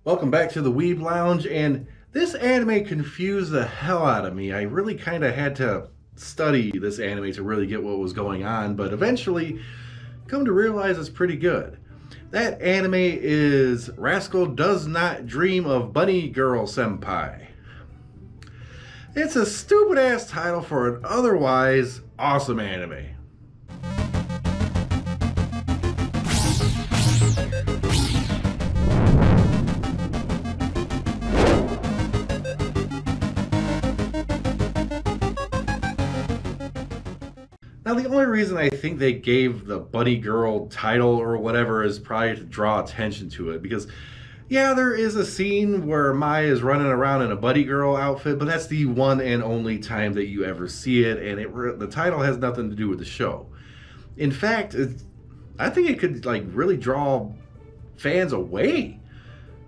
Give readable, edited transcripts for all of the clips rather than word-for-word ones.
Welcome back to the Weeb Lounge, and this anime confused the hell out of me. I really kind of had to study this anime to really get what was going on, but eventually come to realize it's pretty good. That anime is Rascal Does Not Dream of Bunny Girl Senpai. It's a stupid ass title for an otherwise awesome anime. Now, the only reason I think they gave the Bunny Girl title or whatever is probably to draw attention to it, because yeah, there is a scene where Mai is running around in a Bunny Girl outfit, but that's the one and only time that you ever see it, and the title has nothing to do with the show. In fact, I think it could like really draw fans away,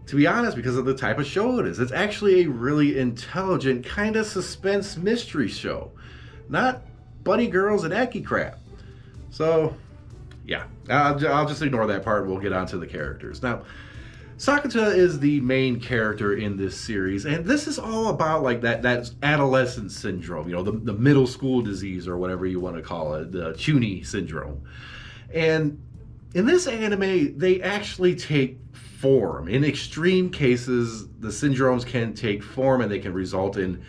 to be honest, because of the type of show it is. It's actually a really intelligent kind of suspense mystery show, not bunny girls and Eki crap. So yeah, I'll just ignore that part and we'll get on to the characters. Now, Sakata is the main character in this series, and this is all about like that adolescent syndrome, you know, the middle school disease or whatever you want to call it, the Chuni syndrome. And in this anime, they actually take form. In extreme cases, the syndromes can take form and they can result in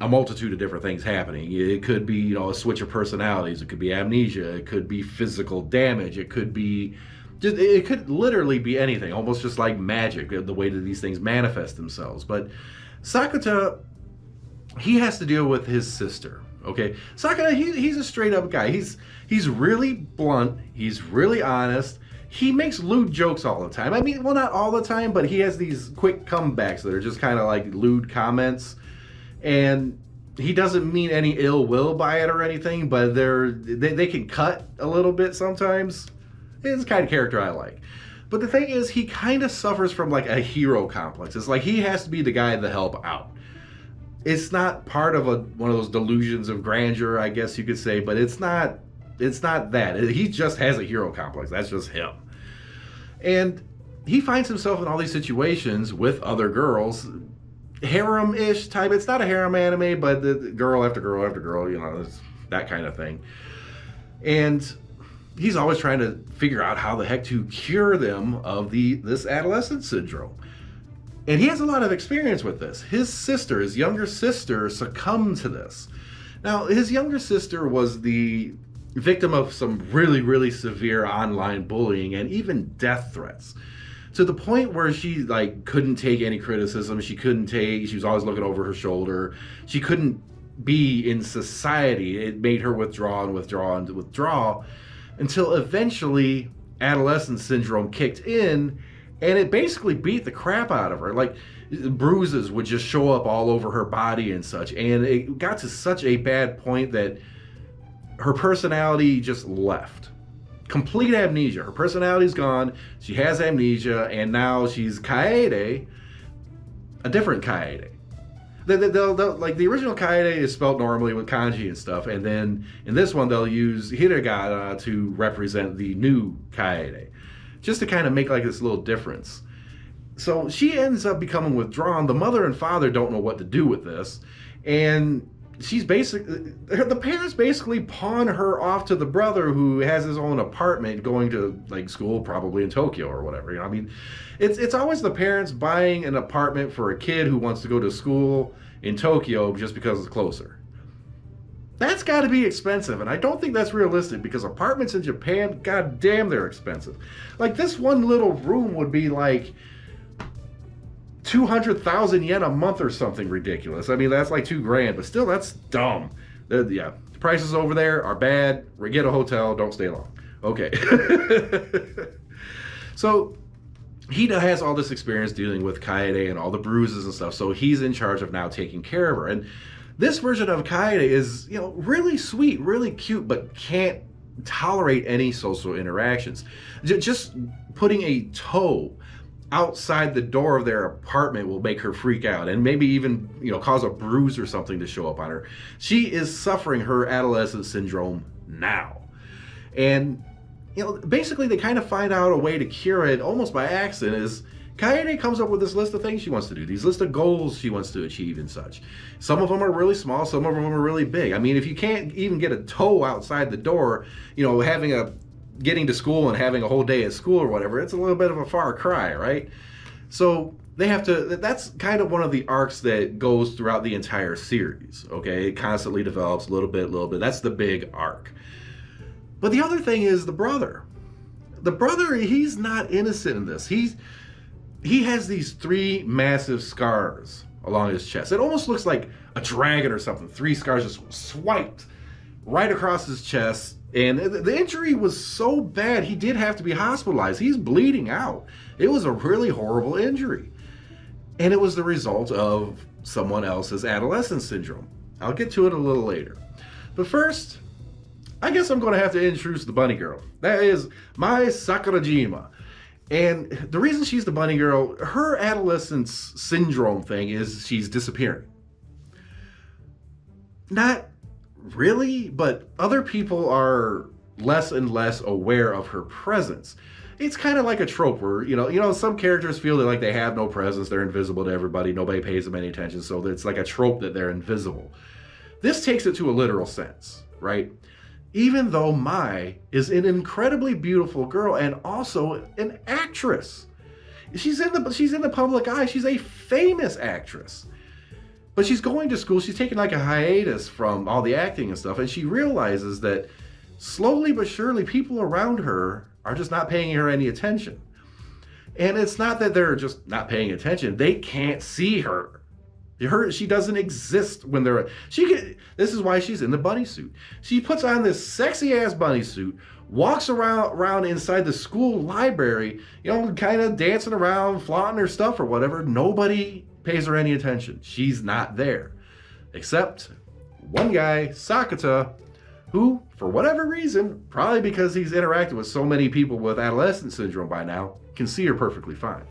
a multitude of different things happening. It could be, you know, a switch of personalities. It could be amnesia. It could be physical damage. It could be just, it could literally be anything, almost just like magic, the way that these things manifest themselves. But Sakata, he has to deal with his sister. Okay, Sakata, he's a straight up guy. He's really blunt. He's really honest. He makes lewd jokes all the time. I mean, well, not all the time, but he has these quick comebacks that are just kind of like lewd comments. And he doesn't mean any ill will by it or anything, but they can cut a little bit sometimes. It's the kind of character I like. But the thing is, he kind of suffers from like a hero complex. It's like he has to be the guy to help out. It's not part of one of those delusions of grandeur, I guess you could say, but it's not that. He just has a hero complex. That's just him. And he finds himself in all these situations with other girls, harem-ish type. It's not a harem anime, but the girl after girl after girl, you know, it's that kind of thing. And he's always trying to figure out how the heck to cure them of this adolescent syndrome. And he has a lot of experience with this. His younger sister, succumbed to this. Now, his younger sister was the victim of some really, really severe online bullying and even death threats, to the point where she like couldn't take any criticism. She was always looking over her shoulder. She couldn't be in society. It made her withdraw until eventually adolescent syndrome kicked in, and it basically beat the crap out of her. Like, bruises would just show up all over her body and such, and it got to such a bad point that her personality just left. Complete amnesia. Her personality's gone. She has amnesia, and now she's Kaede, a different Kaede. Like the original Kaede is spelled normally with kanji and stuff, and then in this one they'll use hiragana to represent the new Kaede, just to kind of make like this little difference. So she ends up becoming withdrawn. The mother and father don't know what to do with this, and the parents basically pawn her off to the brother, who has his own apartment, going to like school probably in Tokyo or whatever. You know, I mean, it's always the parents buying an apartment for a kid who wants to go to school in Tokyo just because it's closer. That's got to be expensive, and I don't think that's realistic, because apartments in Japan, god damn, they're expensive. Like, this one little room would be like 200,000 yen a month or something ridiculous. I mean, that's like $2,000, but still, that's dumb. Yeah, the prices over there are bad. Get a hotel, don't stay long. Okay. So he has all this experience dealing with Kaede and all the bruises and stuff, so he's in charge of now taking care of her. And this version of Kaede is, you know, really sweet, really cute, but can't tolerate any social interactions. Just putting a toe outside the door of their apartment will make her freak out, and maybe even, you know, cause a bruise or something to show up on her. She is suffering her adolescent syndrome now. And, you know, basically they kind of find out a way to cure it almost by accident. Is Kaede comes up with this list of things she wants to do, these list of goals she wants to achieve and such. Some of them are really small, some of them are really big. I mean, if you can't even get a toe outside the door, you know, getting to school and having a whole day at school or whatever, it's a little bit of a far cry, right? So they have to, that's kind of one of the arcs that goes throughout the entire series, okay? It constantly develops a little bit. That's the big arc. But the other thing is the brother. The brother, he's not innocent in this. He has these 3 massive scars along his chest. It almost looks like a dragon or something. 3 scars just swiped right across his chest. And the injury was so bad, he did have to be hospitalized. He's bleeding out. It was a really horrible injury. And it was the result of someone else's adolescent syndrome. I'll get to it a little later. But first, I guess I'm going to have to introduce the bunny girl. That is Mai Sakurajima. And the reason she's the bunny girl, her adolescence syndrome thing is she's disappearing. Not really, but other people are less and less aware of her presence. It's kind of like a trope where, you know, some characters feel that like they have no presence, they're invisible to everybody, nobody pays them any attention, so it's like a trope that they're invisible. This takes it to a literal sense, right? Even though Mai is an incredibly beautiful girl and also an actress. She's in the public eye. She's a famous actress. But she's going to school. She's taking like a hiatus from all the acting and stuff. And she realizes that slowly but surely people around her are just not paying her any attention. And it's not that they're just not paying attention. They can't see her. She doesn't exist when they're... This is why she's in the bunny suit. She puts on this sexy ass bunny suit, walks around inside the school library, you know, kind of dancing around, flaunting her stuff or whatever. Nobody pays her any attention. She's not there. Except one guy, Sakata, who, for whatever reason, probably because he's interacted with so many people with adolescent syndrome by now, can see her perfectly fine.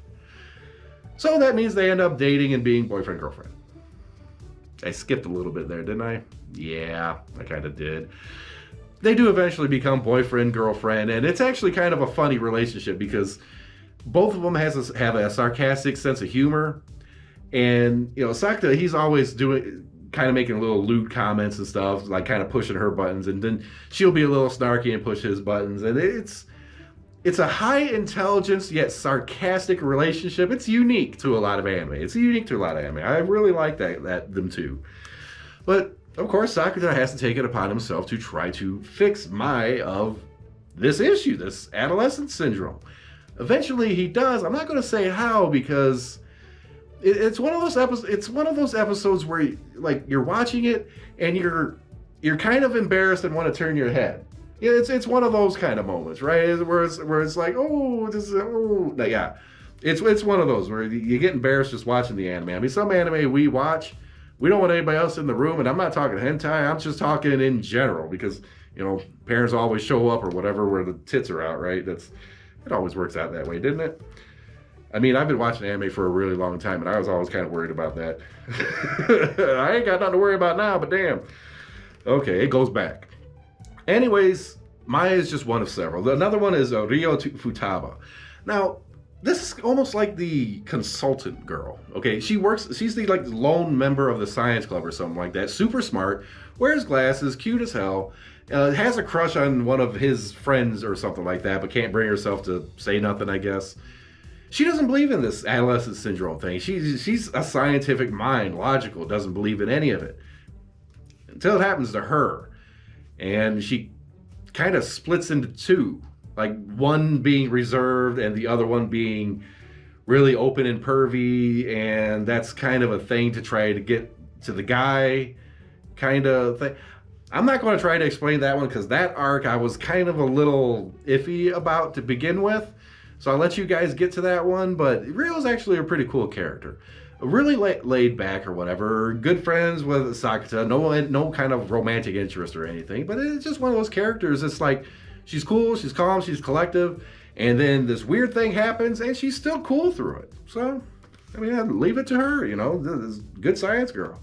So that means they end up dating and being boyfriend-girlfriend. I skipped a little bit there, didn't I? Yeah, I kind of did. They do eventually become boyfriend-girlfriend, and it's actually kind of a funny relationship because both of them have a sarcastic sense of humor. And, you know, Sakata, he's always kind of making little lewd comments and stuff, like kind of pushing her buttons, and then she'll be a little snarky and push his buttons, and it's a high intelligence yet sarcastic relationship. It's unique to a lot of anime. I really like them two. But of course, Sakata has to take it upon himself to try to fix Mai of this issue, this adolescent syndrome. Eventually he does. I'm not going to say how because it's one of those episodes. It's one of those episodes where you're watching it and you're kind of embarrassed and want to turn your head. Yeah, it's one of those kind of moments, right? Where it's like, oh, yeah. It's one of those where you get embarrassed just watching the anime. I mean, some anime we watch, we don't want anybody else in the room, and I'm not talking hentai. I'm just talking in general because, you know, parents always show up or whatever where the tits are out, right? It always works out that way, didn't it? I mean, I've been watching anime for a really long time, and I was always kind of worried about that. I ain't got nothing to worry about now, but damn. Okay, it goes back. Anyways, Maya is just one of several. Another one is Ryo Futaba. Now, this is almost like the consultant girl. Okay, she's the lone member of the science club or something like that. Super smart, wears glasses, cute as hell, has a crush on one of his friends or something like that, but can't bring herself to say nothing, I guess. She doesn't believe in this adolescent syndrome thing. She's a scientific mind, logical, doesn't believe in any of it. Until it happens to her. And she kind of splits into two, like one being reserved and the other one being really open and pervy, and that's kind of a thing to try to get to the guy kind of thing. I'm not going to try to explain that one because that arc I was kind of a little iffy about to begin with, so I'll let you guys get to that one. But Ryo's actually a pretty cool character. Really laid back or whatever, good friends with Sakata, no kind of romantic interest or anything, but it's just one of those characters. It's like she's cool, she's calm, she's collective, and then this weird thing happens and she's still cool through it. So, I mean, I'd leave it to her, you know, this good science girl.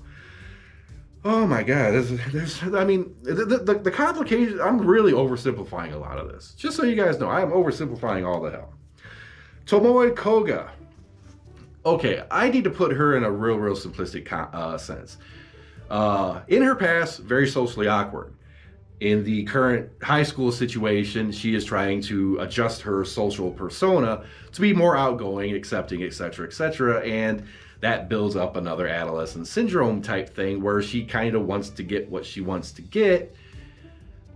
Oh my God, the complications, I'm really oversimplifying a lot of this. Just so you guys know, I am oversimplifying all the hell. Tomoe Koga. Okay, I need to put her in a real simplistic sense. In her past, very socially awkward. In the current high school situation, she is trying to adjust her social persona to be more outgoing, accepting, etc., etc., and that builds up another adolescent syndrome type thing where she kind of wants to get what she wants to get.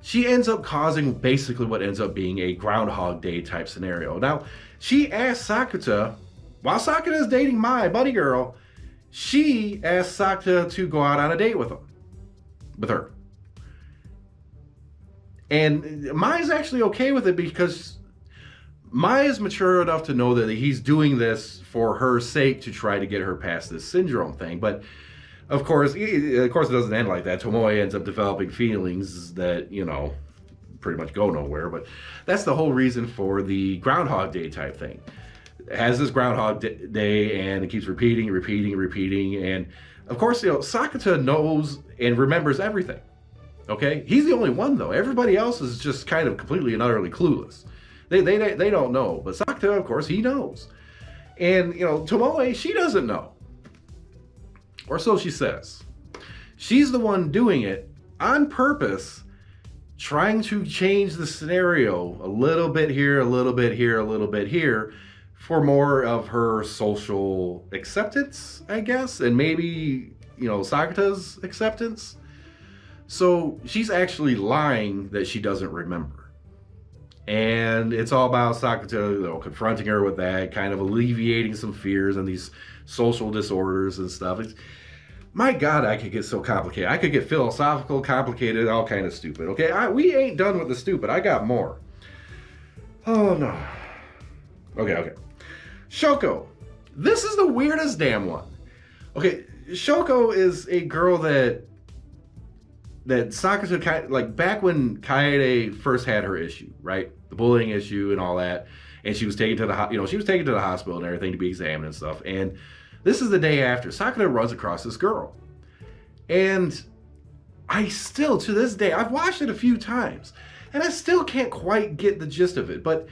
She ends up causing basically what ends up being a Groundhog Day type scenario. Now, she asked Sakuta, while Sakuta is dating my buddy girl, she asked Sakuta to go out on a date with her. And Mai's actually okay with it because Mai is mature enough to know that he's doing this for her sake to try to get her past this syndrome thing. But of course, it doesn't end like that. Tomoe ends up developing feelings that, pretty much go nowhere. But that's the whole reason for the Groundhog Day type thing. It has this Groundhog Day and it keeps repeating. And of course, Sakuta knows and remembers everything. Okay, he's the only one though. Everybody else is just kind of completely and utterly clueless. They don't know, but Sakuta, of course, he knows. And Tomoe, she doesn't know, or so she says. She's the one doing it on purpose, trying to change the scenario a little bit here, a little bit here, a little bit here, for more of her social acceptance, I guess, and maybe Sakuta's acceptance. So she's actually lying that she doesn't remember. And it's all about Sakuta, confronting her with that, kind of alleviating some fears and these social disorders and stuff. My God, I could get so complicated. I could get philosophical, complicated, all kind of stupid. Okay, we ain't done with the stupid. I got more. Oh, no. Okay. Shoko. This is the weirdest damn one. Okay, Shoko is a girl that Sakuta, like back when Kaede first had her issue, right? The bullying issue and all that. And she was taken to the hospital and everything to be examined and stuff. And this is the day after. Sakuta runs across this girl. And I still, to this day, I've watched it a few times. And I still can't quite get the gist of it. But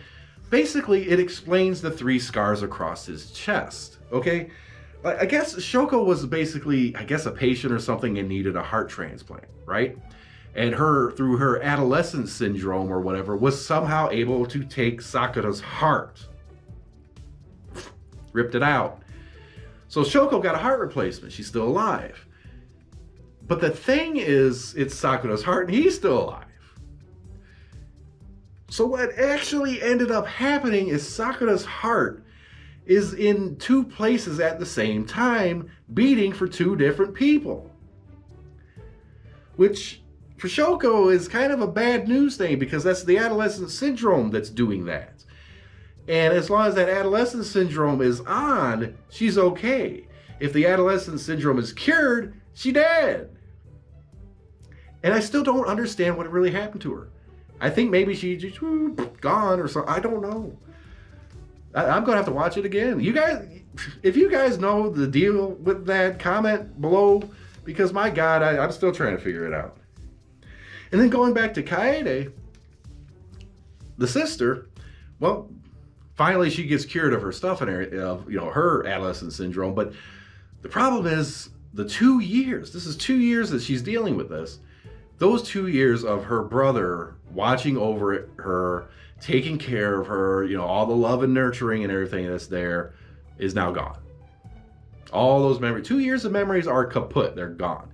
basically, it explains the 3 scars across his chest, okay? I guess Shoko was basically, a patient or something and needed a heart transplant, right? And through her adolescent syndrome or whatever, was somehow able to take Sakuta's heart. Ripped it out. So Shoko got a heart replacement. She's still alive. But the thing is, it's Sakuta's heart and he's still alive. So what actually ended up happening is Sakuta's heart is in 2 places at the same time, beating for 2 different people. Which, for Shoko, is kind of a bad news thing, because that's the adolescent syndrome that's doing that. And as long as that adolescent syndrome is on, she's okay. If the adolescent syndrome is cured, she's dead. And I still don't understand what really happened to her. I think maybe she just gone or something. I don't know. I'm going to have to watch it again. You guys, if you guys know the deal with that, comment below, because my God, I'm still trying to figure it out. And then going back to Kaede, the sister, well, finally she gets cured of her stuff and her adolescent syndrome. But the problem is the 2 years. This is 2 years that she's dealing with this. Those 2 years of her brother watching over her, taking care of her, all the love and nurturing and everything that's there is now gone. All those memories, 2 years of memories are kaput. They're gone.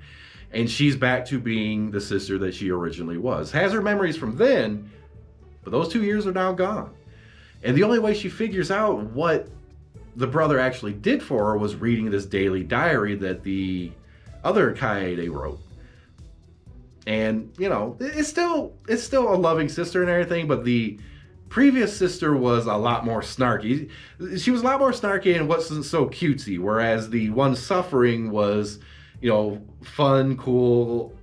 And she's back to being the sister that she originally was. Has her memories from then, but those 2 years are now gone. And the only way she figures out what the brother actually did for her was reading this daily diary that the other Kaede wrote. And, it's still a loving sister and everything, but the previous sister was a lot more snarky. She was a lot more snarky and wasn't so cutesy, whereas the one suffering was, fun, cool,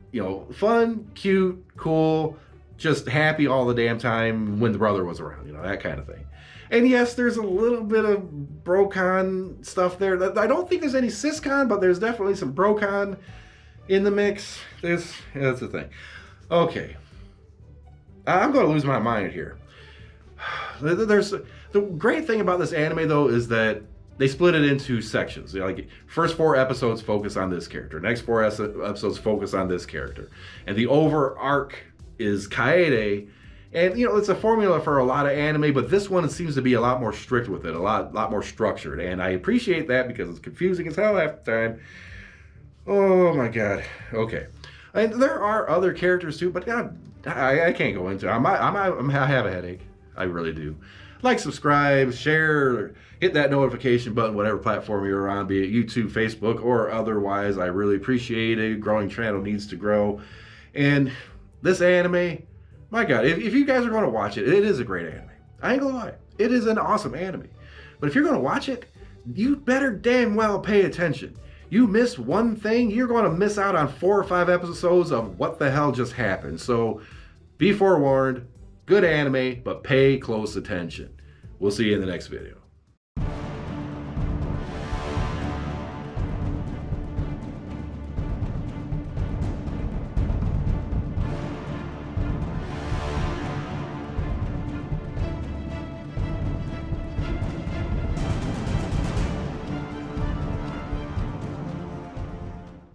fun, cute, cool, just happy all the damn time when the brother was around, that kind of thing. And yes, there's a little bit of brocon stuff there. I don't think there's any siscon, but there's definitely some brocon in the mix. That's the thing. Okay. I'm going to lose my mind here. The great thing about this anime, though, is that they split it into sections. Like first 4 episodes focus on this character, next 4 episodes focus on this character, and the over arc is Kaede. And you know, it's a formula for a lot of anime, but this one seems to be a lot more strict with it, a lot more structured, and I appreciate that because it's confusing as hell half the time. Oh my god. Okay, and there are other characters too, but I can't go into it. I have a headache. I really do. Like, subscribe, share, hit that notification button, whatever platform you're on, be it YouTube, Facebook, or otherwise. I really appreciate it. Growing channel needs to grow. And this anime, my God, if you guys are going to watch it, it is a great anime. I ain't gonna lie. It is an awesome anime. But if you're going to watch it, you better damn well pay attention. You miss one thing, you're going to miss out on 4 or 5 episodes of what the hell just happened. So be forewarned. Good anime, but pay close attention. We'll see you in the next video.